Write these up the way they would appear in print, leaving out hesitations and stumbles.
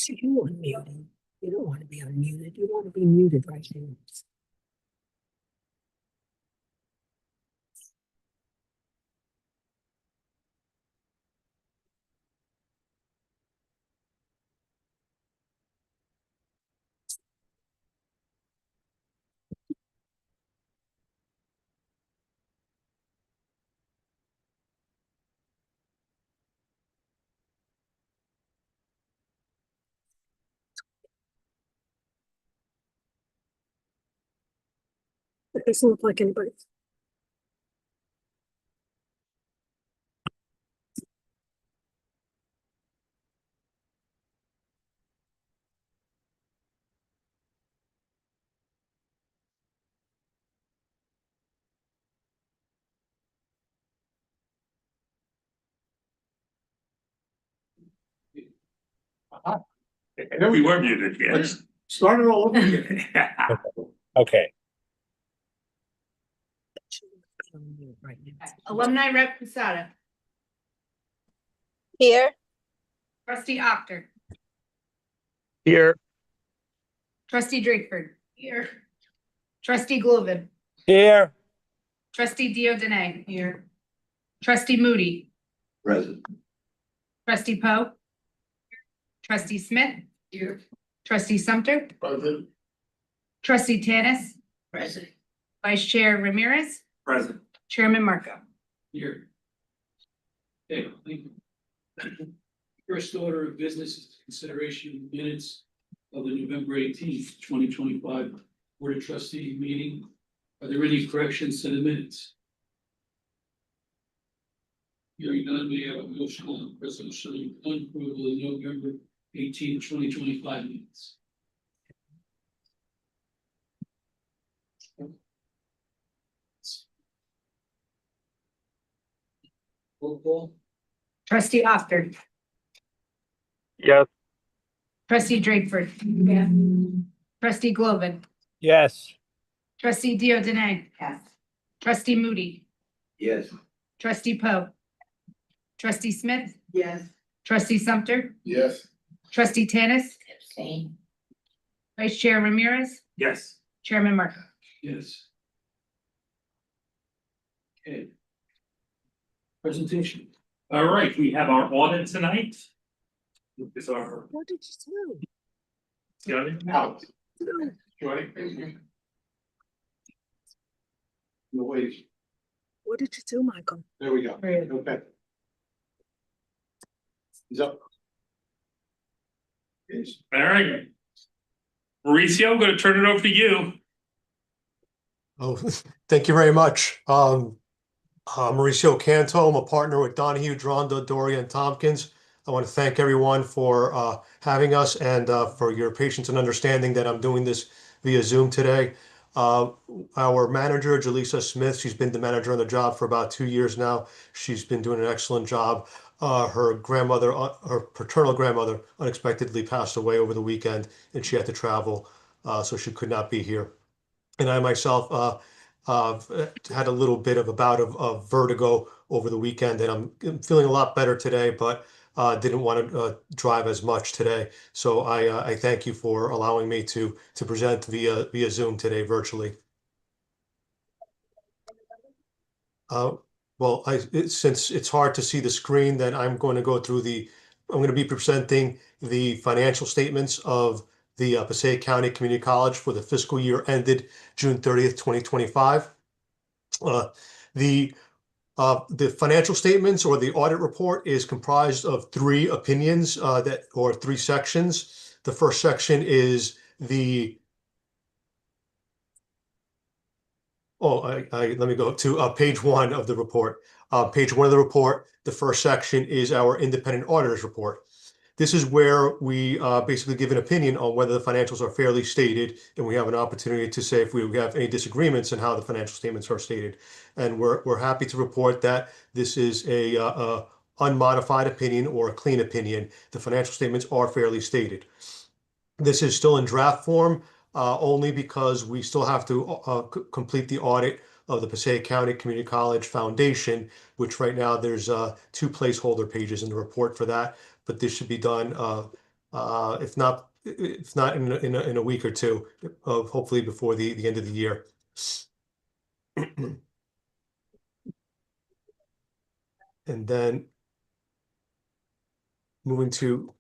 See, you unmuted. You don't want to be unmuted. You want to be muted right now. It doesn't look like anybody. We were muted, yeah. Let's start it all over again. Okay, Right now. Alumni Rep Posada, Here. Trustee Octor, here, Trustee Drakeford. Here. Trustee Glovin, here, Trustee Diodene. Here. Trustee Moody, Present. Trustee Poe. Trustee Smith. Here. Trustee Sumter, Present. Trustee Tanis, Present. Vice Chair Ramirez, Present. Chairman Marco. Here. Okay, thank you. First order of business is consideration of minutes of the November 18th, 2025 Board of Trustee meeting. Are there any corrections to the minutes? Hearing none, we have a motion on resolution on approval of November 18th, 2025 minutes. Roll call. Trustee Octor, yes, Trustee Drakeford. Yeah. Trustee Glovin, yes, Trustee Diodene. Yes. Trustee Moody, Yes. Trustee Poe. Trustee Smith, Yes. Trustee Sumter, Yes. Trustee Tanis, Abstain. Vice Chair Ramirez, Yes. Chairman Marco. Yes. Okay. Presentation. All right, we have our audit tonight. This is our. What did you Got it? Out. do? No, wait, What did you do, Michael? there we go. Okay. He's up. Yes. All right. Mauricio, I'm gonna turn it over to you. Oh, thank you very much. Mauricio Canto, I'm a partner with Donahue, Dronda, Doria, and Tompkins. I want to thank everyone for having us and for your patience and understanding that I'm doing this via Zoom today. Our manager, Jaleesa Smith, she's been the manager on the job for about 2 years now. She's been doing an excellent job. Her grandmother, her paternal grandmother, unexpectedly passed away over the weekend, and she had to travel, so she could not be here. And I myself had a little bit of a bout of vertigo over the weekend, and I'm feeling a lot better today, but didn't want to drive as much today. So I thank you for allowing me to present via Zoom today virtually. Well, since it's hard to see the screen, then I'm going to go through I'm going to be presenting the financial statements of the Passaic County Community College for the fiscal year ended June 30th, 2025. The financial statements or the audit report is comprised of 3 opinions or 3 sections. The first section is let me go to page 1 of the report. Page 1 of the report, the first section is our independent auditor's report. This is where we basically give an opinion on whether the financials are fairly stated, and we have an opportunity to say if we have any disagreements in how the financial statements are stated. And we're happy to report that this is a unmodified opinion or a clean opinion. The financial statements are fairly stated. This is still in draft form, only because we still have to complete the audit of the Passaic County Community College Foundation, which right now there's 2 placeholder pages in the report for that, but this should be done if not in a week or two, of hopefully before the end of the year. And then moving to,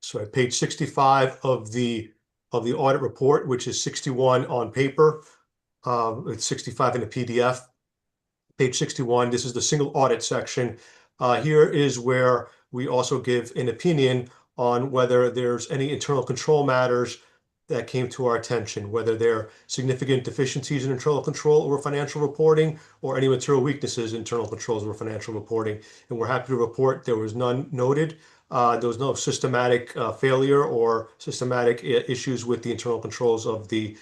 sorry, page 65 of the audit report, which is 61 on paper. It's 65 in a PDF. Page 61, this is the single audit section. Here is where we also give an opinion on whether there's any internal control matters that came to our attention, whether there are significant deficiencies in internal control over financial reporting or any material weaknesses in internal controls over financial reporting. And we're happy to report there was none noted. There was no systematic failure or systematic issues with the internal controls of the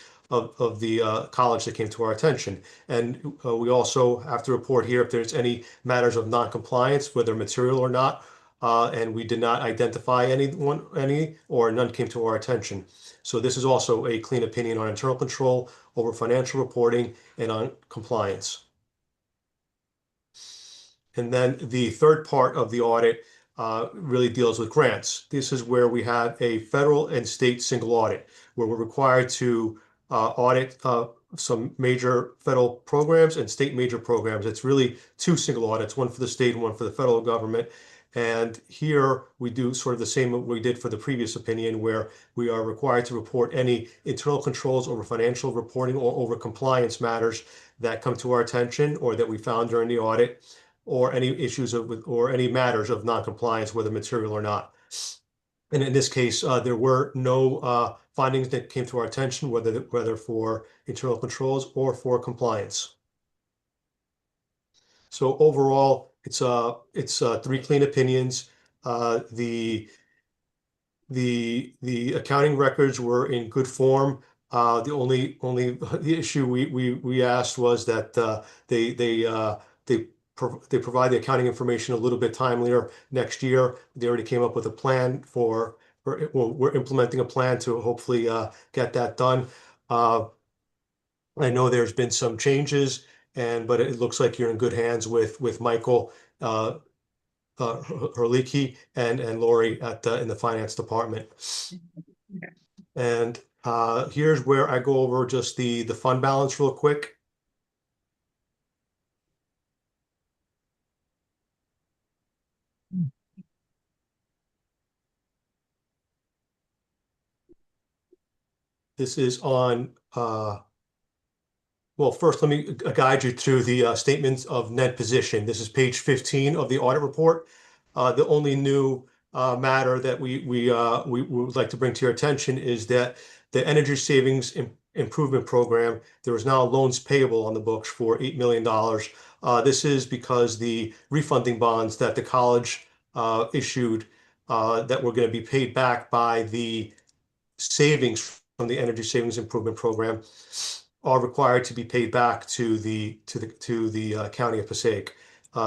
college that came to our attention. And we also have to report here if there's any matters of non-compliance, whether material or not, and we did not identify any or none came to our attention. So this is also a clean opinion on internal control over financial reporting and on compliance. And then the third part of the audit really deals with grants. This is where we have a federal and state single audit, where we're required to audit some major federal programs and state major programs. It's really two single audits, one for the state and one for the federal government. And here we do sort of the same we did for the previous opinion, where we are required to report any internal controls over financial reporting or over compliance matters that come to our attention or that we found during the audit, or any issues or any matters of non-compliance, whether material or not. And in this case, there were no findings that came to our attention, whether for internal controls or for compliance. So overall, it's three clean opinions. The accounting records were in good form. The only the issue we asked was that they provide the accounting information a little bit timelier next year. They already came up with a plan we're implementing a plan to hopefully get that done. I know there's been some changes, but it looks like you're in good hands with Michael Herlicky and Lori in the finance department. And here's where I go over just the fund balance real quick. This is on, well, first, let me guide you through the statements of net position. This is page 15 of the audit report. The only new matter that we would like to bring to your attention is that the energy savings improvement program, there is now loans payable on the books for $8 million. This is because the refunding bonds that the college issued that were going to be paid back by the savings from the energy savings improvement program are required to be paid back to the county of Passaic.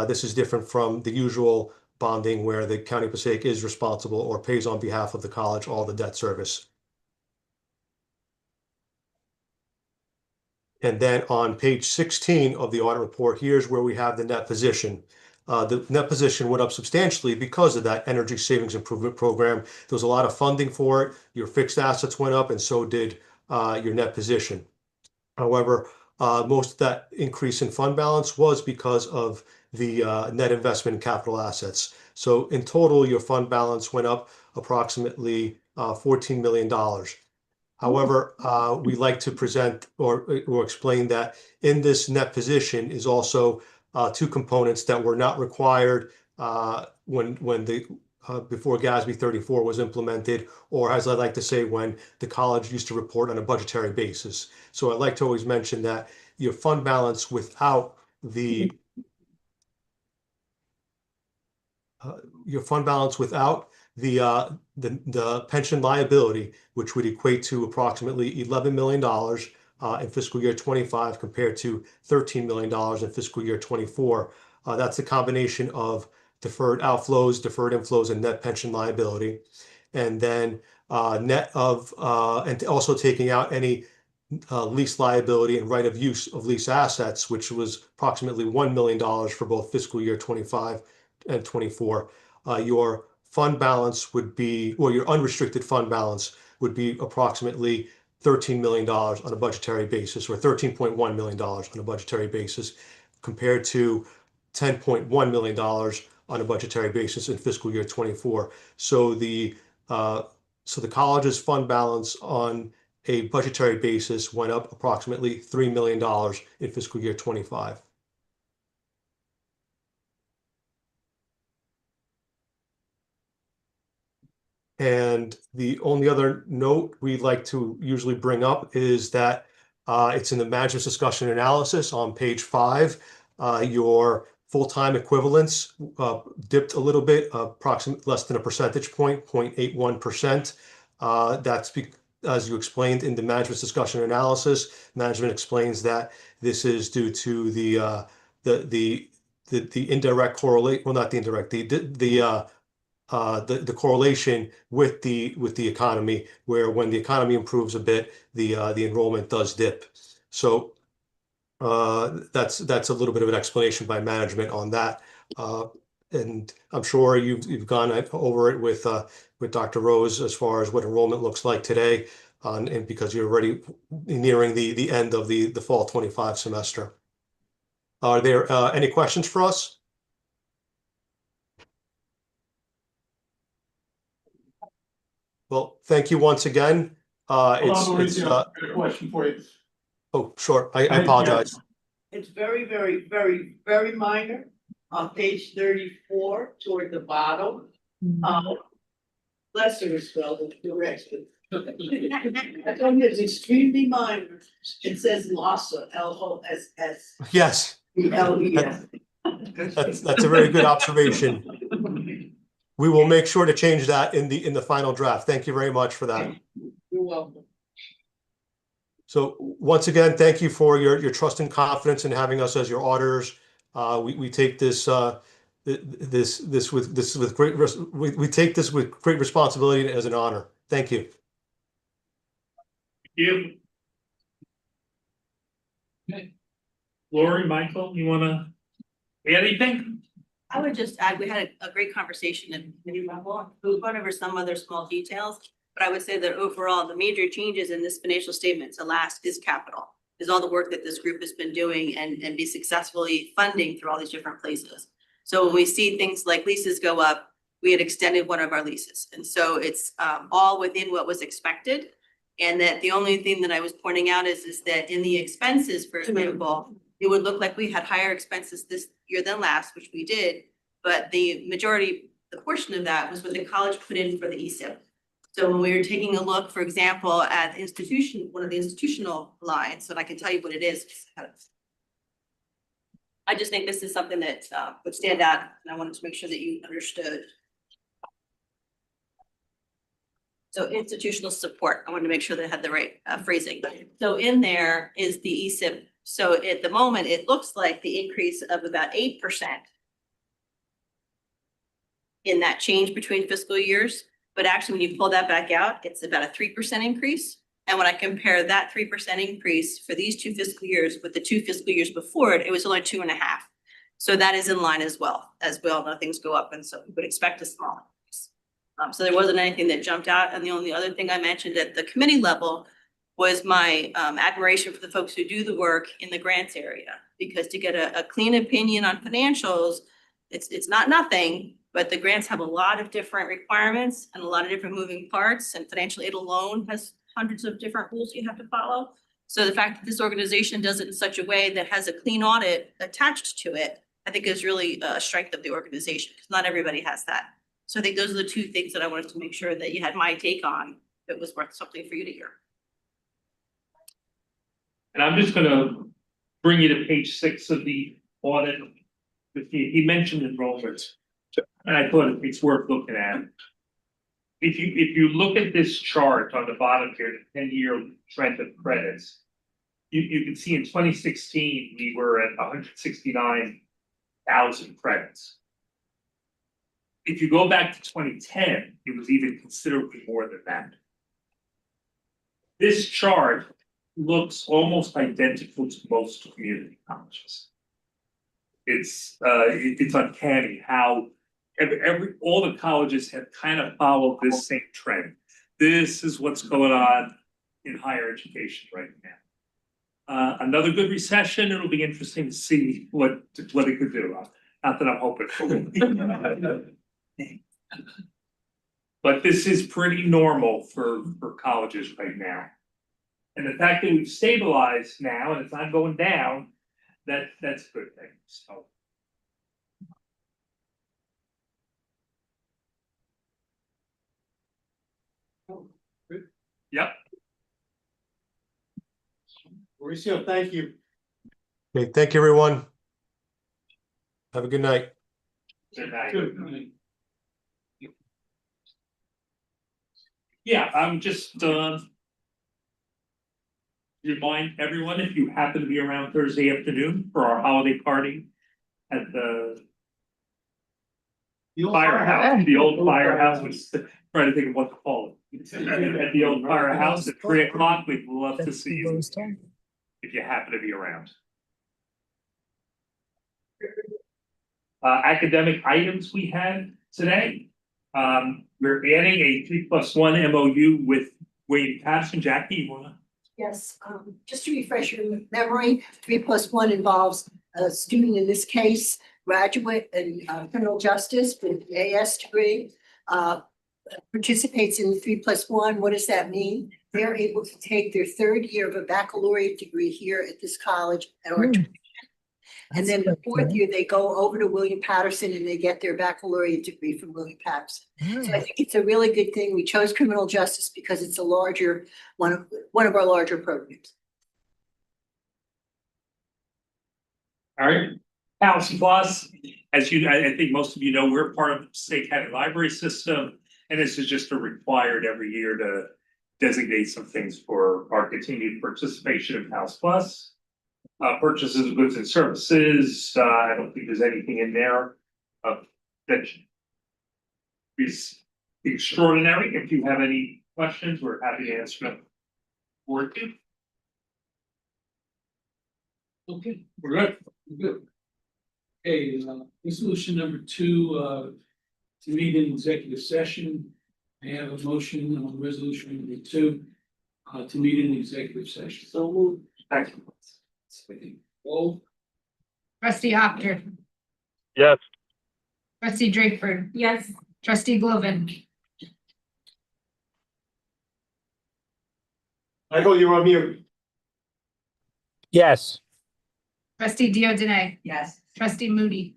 This is different from the usual bonding where the county of Passaic is responsible or pays on behalf of the college all the debt service. And then on page 16 of the audit report, here's where we have the net position. The net position went up substantially because of that energy savings improvement program. There was a lot of funding for it. Your fixed assets went up, and so did your net position. However, most of that increase in fund balance was because of the net investment in capital assets. So in total, your fund balance went up approximately $14 million. However, we like to present or explain that in this net position is also two components that were not required before GASB 34 was implemented, or as I like to say, when the college used to report on a budgetary basis. So I like to always mention that your fund balance without the pension liability, which would equate to approximately $11 million in fiscal year 25 compared to $13 million in fiscal year 24. That's a combination of deferred outflows, deferred inflows, and net pension liability. And then net of, and also taking out any lease liability and right of use of lease assets, which was approximately $1 million for both fiscal year 25 and 24. Your fund balance would be, or your unrestricted fund balance would be approximately $13 million on a budgetary basis, or $13.1 million on a budgetary basis, compared to $10.1 million on a budgetary basis in fiscal year 24. So the college's fund balance on a budgetary basis went up approximately $3 million in fiscal year 25. And the only other note we'd like to usually bring up is that it's in the management's discussion analysis on page 5. Your full-time equivalents dipped a little bit, approximately less than a percentage point, 0.81%. That's as you explained in the management's discussion analysis. Management explains that this is due to the indirect correlate, well, not the indirect, the correlation with the economy, where when the economy improves a bit, the enrollment does dip. So that's a little bit of an explanation by management on that. And I'm sure you've gone over it with Dr. Rose as far as what enrollment looks like today, and because you're already nearing the end of the fall 25 semester. Are there any questions for us? Well, thank you once again. Hold on, Mauricio, I got a question for you. Oh, sure. I apologize. It's very, very, very, very minor on page 34 toward the bottom. Lesser is spelled correctly. I told you it's extremely minor. It says LOSSA, L-O-S-S. Yes, E-L-E-S. that's a very good observation. We will make sure to change that in the final draft. Thank you very much for that. You're welcome. So once again, thank you for your trust and confidence in having us as your auditors. We take this with great responsibility and as an honor. Thank you. Thank you. Okay. Lori, Michael, you want to add anything? I would just add, we had a great conversation at committee level. We went over some other small details, but I would say that overall, the major changes in this financial statement to last is capital, is all the work that this group has been doing and be successfully funding through all these different places. So when we see things like leases go up, we had extended one of our leases. And so it's all within what was expected. And that the only thing that I was pointing out is that in the expenses, for example, it would look like we had higher expenses this year than last, which we did, but the portion of that was what the college put in for the ESIP. So when we were taking a look, for example, at one of the institutional lines, and I can tell you what it is. I just think this is something that would stand out, and I wanted to make sure that you understood. So institutional support, I wanted to make sure they had the right phrasing. So in there is the ESIP. So at the moment, it looks like the increase of about 8% in that change between fiscal years. But actually, when you pull that back out, it's about a 3% increase. And when I compare that 3% increase for these 2 fiscal years with the 2 fiscal years before it, it was only 2.5. So that is in line as well. As we all know, things go up, and so we would expect a small increase. So there wasn't anything that jumped out. And the only other thing I mentioned at the committee level was my admiration for the folks who do the work in the grants area, because to get a clean opinion on financials, it's not nothing, but the grants have a lot of different requirements and a lot of different moving parts, and financial aid alone has hundreds of different rules you have to follow. So the fact that this organization does it in such a way that has a clean audit attached to it, I think is really a strength of the organization, because not everybody has that. So I think those are the 2 things that I wanted to make sure that you had my take on, if it was worth something for you to hear. And I'm just gonna bring you to page 6 of the audit. He mentioned enrollment, and I thought it's worth looking at. If you look at this chart on the bottom here, the 10-year trend of credits, you can see in 2016, we were at 169,000 credits. If you go back to 2010, it was even considerably more than that. This chart looks almost identical to most community colleges. It's uncanny how all the colleges have kind of followed this same trend. This is what's going on in higher education right now. Another good recession, it'll be interesting to see what it could do. Not that I'm hoping for. But this is pretty normal for colleges right now. And the fact that we've stabilized now and it's not going down, that's a good thing, so. Yep. Mauricio, thank you. Okay, thank you, everyone. Have a good night. Good night. Good. Yeah, I'm just remind everyone, if you happen to be around Thursday afternoon for our holiday party at the firehouse, the old firehouse, which is trying to think of what to call it. At the old firehouse at 3 o'clock, we'd love to see you if you happen to be around. Academic items we had today. We're adding a 3+1 MOU with Wayne Patterson. Jackie, you wanna? Yes, just to refresh your memory, 3+1 involves a student, in this case, graduate in criminal justice with an AS degree. Participates in 3+1. What does that mean? They're able to take their third year of a baccalaureate degree here at this college at our and then the fourth year, they go over to William Patterson and they get their baccalaureate degree from William Patterson. So I think it's a really good thing. We chose criminal justice because it's a larger, one of our larger programs. All right, House Plus, as I think most of you know, we're part of the State County Library System, and this is just required every year to designate some things for our continued participation in House Plus. Purchases of goods and services, I don't think there's anything in there that is extraordinary. If you have any questions, we're happy to answer them. Or two. Okay, we're good. Okay, resolution number 2, to meet in executive session. I have a motion on resolution number 2, to meet in executive session. So move. Thank you. Roll. Trustee Hopker, Yes. trustee Drakeford. Yes. Trustee Glovin, Michael, you're on mute. Yes. trustee Diodene, Yes. trustee Moody,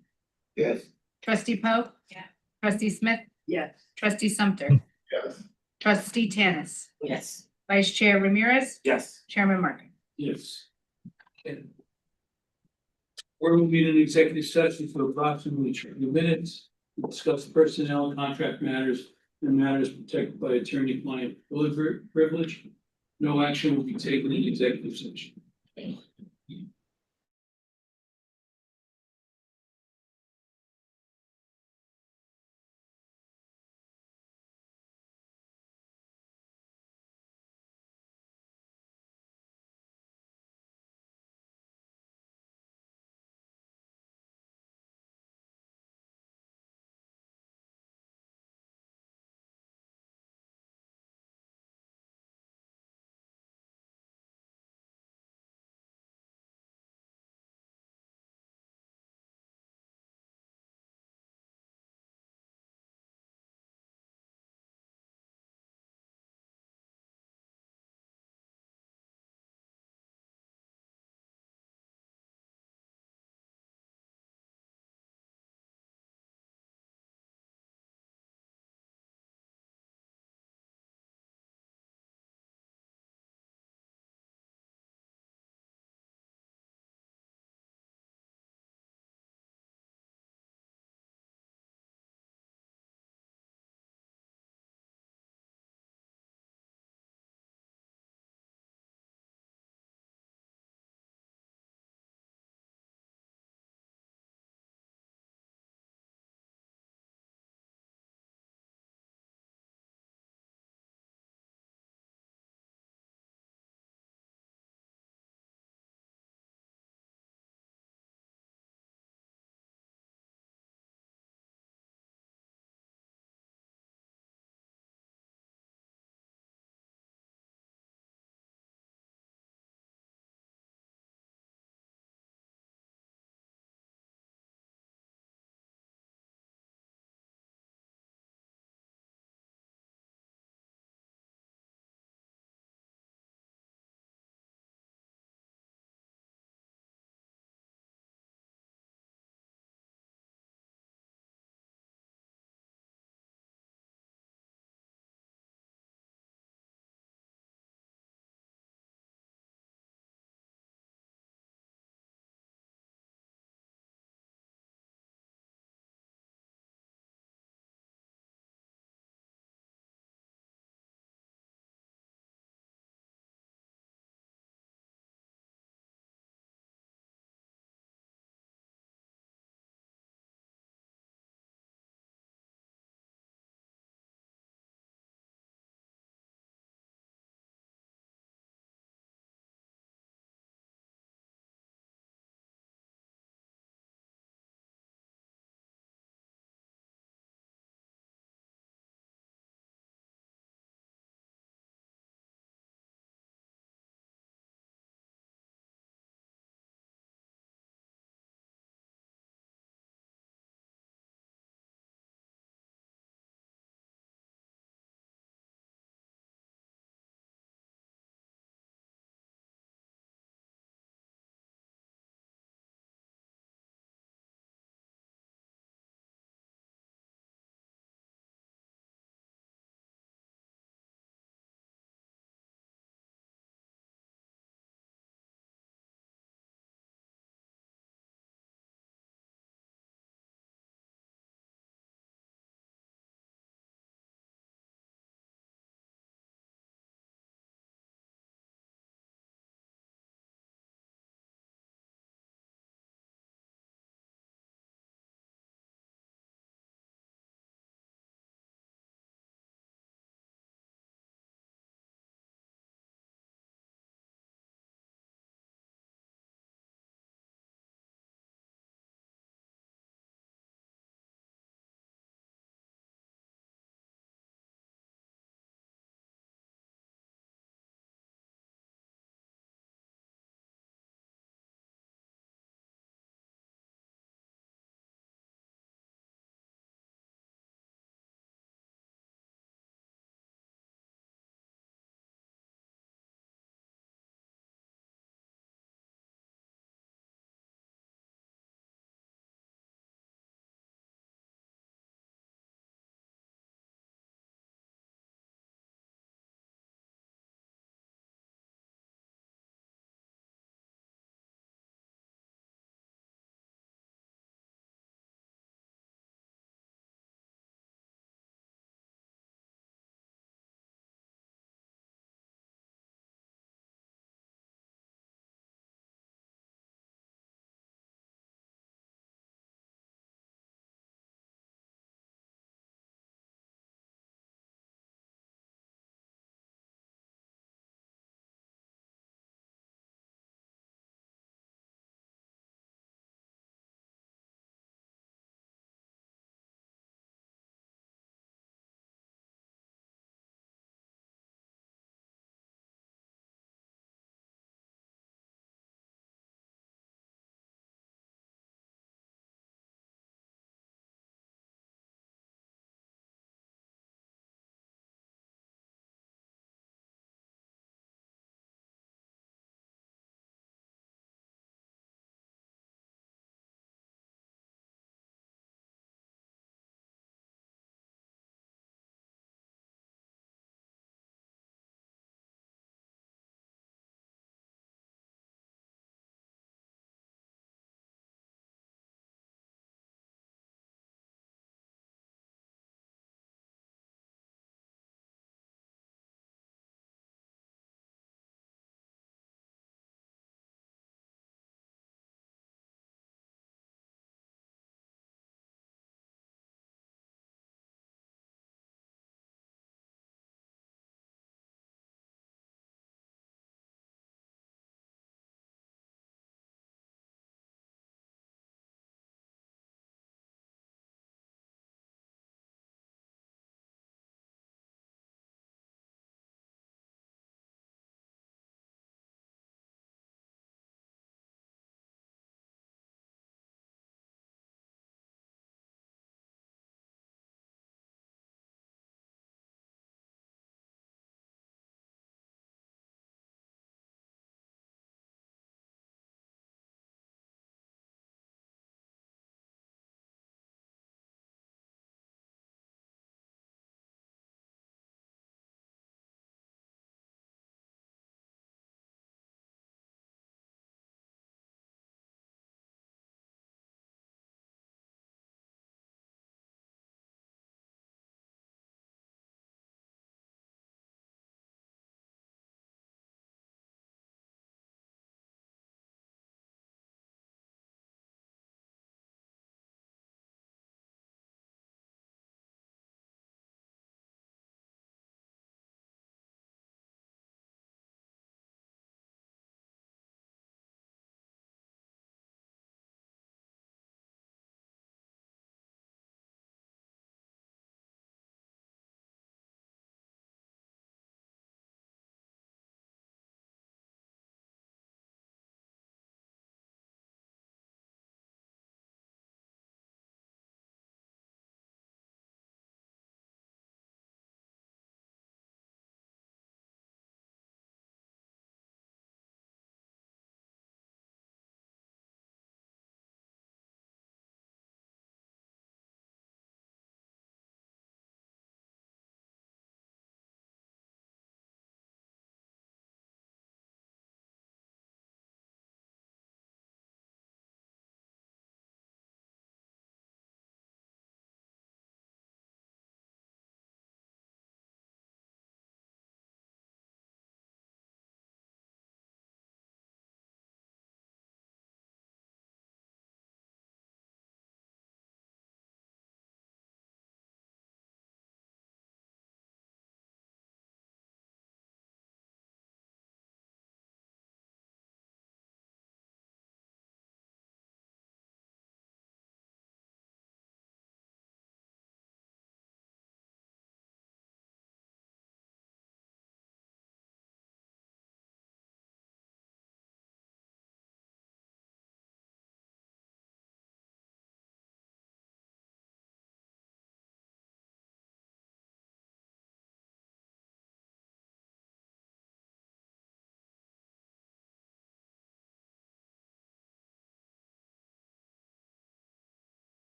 Yes. trustee Poe. Yeah. Trustee Smith, Yes. trustee Sumter, Yes. trustee Tanis, Yes. vice chair Ramirez, Yes. chairman Martin. Yes. Okay. We're moving in an executive session for approximately 30 minutes to discuss personnel and contract matters and matters protected by attorney-client privilege. No action will be taken in executive session.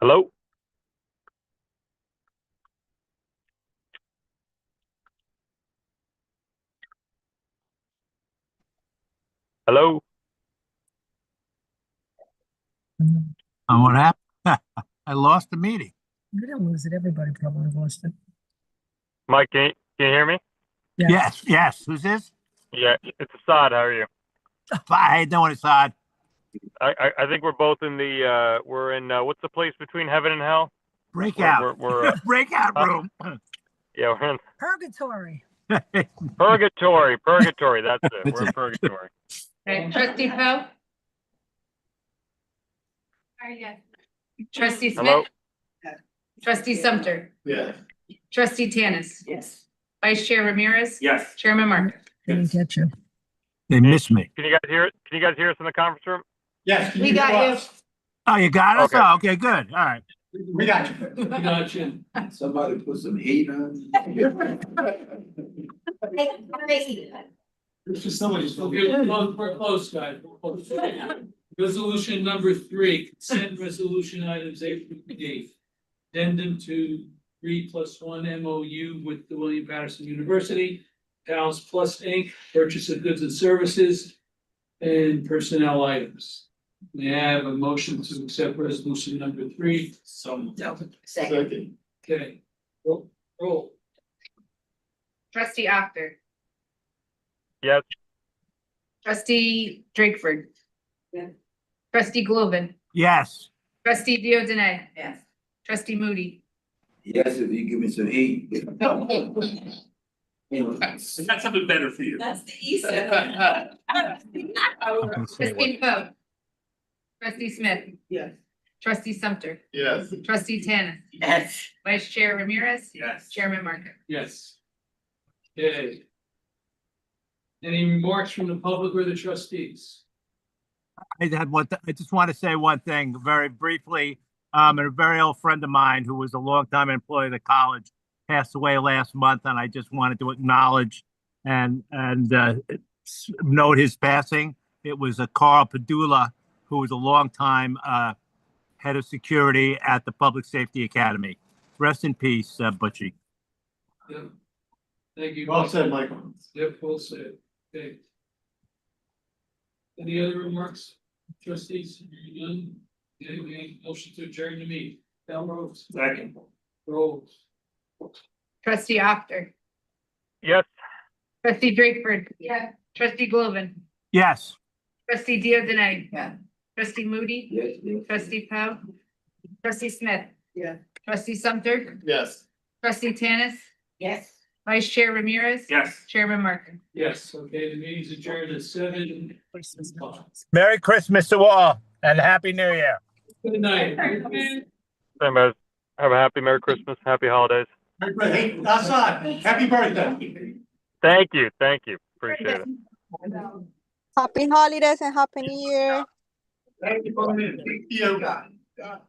Hello? Hello? What happened? I lost the meeting. You don't lose it. Everybody probably lost it. Mike, can you hear me? Yeah. Yes. Who's this? Yeah, it's Assad. How are you? How you doing, Assad? I think we're both in the, we're in, what's the place between heaven and hell? Breakout. We're Breakout room. yeah, we're in Purgatory. purgatory. That's it. We're in purgatory. Okay, trustee Poe? Trustee Hello? Smith? Trustee Sumter? Yeah. Trustee Tanis? Yes. Vice Chair Ramirez? Yes. Chairman Mark? Didn't get you. They missed me. Can you guys hear it? Can you guys hear us in the conference room? Yes. We got you. Oh, you got us? Okay. Oh, okay, good. All right. We got you. We got you. Somebody put some heat on. It's just somebody's. We're close, guys. We're close. Resolution number 3, consent resolution items A through D. Addendum to 3+1 MOU with the William Patterson University, Pals Plus Inc., purchase of goods and services, and personnel items. May I have a motion to accept resolution number 3? Second. Second. Okay. Roll. Trustee Actor? Yes. Trustee Drakeford? Trustee Gloven? Yes. Trustee Diogene? Yes. Trustee Moody? Yes, if you give me some heat. I got something better for you. That's the east. Trustee Poe? Trustee Smith? Yes. Trustee Sumter? Yes. Trustee Tanis? Yes. Vice Chair Ramirez? Yes. Chairman Mark? Yes. Okay. Any remarks from the public or the trustees? I just want to say one thing very briefly. A very old friend of mine who was a longtime employee of the college passed away last month, and I just wanted to acknowledge and note his passing. It was Carl Padula, who was a longtime head of security at the Public Safety Academy. Rest in peace, Butchie. Yeah. Thank you. Well said, Michael. Yep, well said. Okay. Any other remarks, trustees? None? Any motion to adjourn the meeting? Bell Rose. Second. Rolls. Trustee Actor? Yes. Trustee Drakeford? Yeah. Trustee Gloven? Yes. Trustee Diogene? Yeah. Trustee Moody? Yes. Trustee Poe? Trustee Smith? Yeah. Trustee Sumter? Yes. Trustee Tanis? Yes. Vice Chair Ramirez? Yes. Chairman Mark? Yes, okay, the meeting's adjourned at 7. Merry Christmas to all and Happy New Year. Good night. Same as. Have a happy Merry Christmas, happy holidays. Hey, Assad, happy birthday. Thank you. Appreciate it. Happy holidays and happy new year. Thank you for coming in. Thank you.